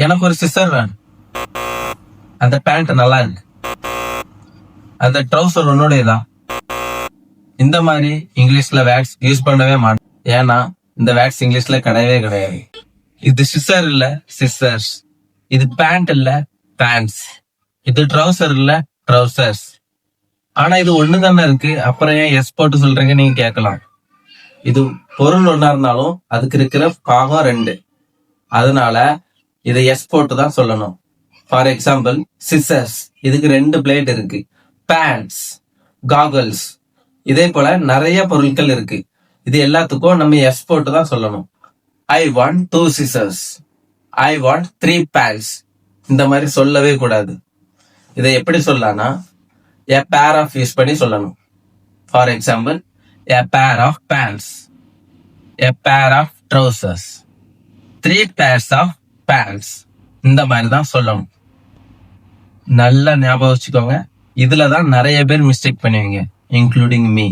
எனக்கு ஒரு சிஸ்டர் வேணும். அந்த பேண்ட் நல்லா இருக்கு. அந்த ட்ரௌசர் உன்னோடையதான். இந்த மாதிரி இங்கிலீஷ்ல வேர்ட்ஸ் யூஸ் பண்ணவே மாட்டேன். ஏன்னா இந்த வேர்ட்ஸ் இங்கிலீஷ்ல கிடையவே கிடையாது. இது சிஸ்டர் இல்ல, சிஸ்டர்ஸ். இது பேண்ட் இல்ல, பேண்ட்ஸ். இது ட்ரௌசர் இல்ல, ட்ரௌசர்ஸ். ஆனா இது ஒண்ணு தானே இருக்கு, அப்புறம் ஏன் எஸ் போட்டு சொல்றீங்க நீங்க கேட்கலாம். இது பொருள் ஒன்னா இருந்தாலும் அதுக்கு இருக்கிற பாகம் ரெண்டு. அதனால இதை எஸ் போட்டு தான் சொல்லணும். ஃபார் எக்ஸாம்பிள் சிசர்ஸ், இதுக்கு ரெண்டு பிளேட் இருக்கு. பேண்ட்ஸ், காகல்ஸ், இதே போல நிறைய பொருட்கள் இருக்கு. இது எல்லாத்துக்கும் நம்ம எஸ் போட்டு தான் சொல்லணும். I want 2 scissors, I want 3 pants. இந்த மாதிரி சொல்லவே கூடாது. இதை எப்படி சொல்லலாம்னா a pair of யூஸ் பண்ணி சொல்லணும். For example a pair of pants, a pair of trousers, 3 pairs of pants. இந்த மாதிரி தான் சொல்லணும். நல்லா ஞாபகம் வச்சுக்கோங்க. இதுலதான் நிறைய பேர் மிஸ்டேக் பண்ணுவீங்க, இன்க்ளூடிங் மீ.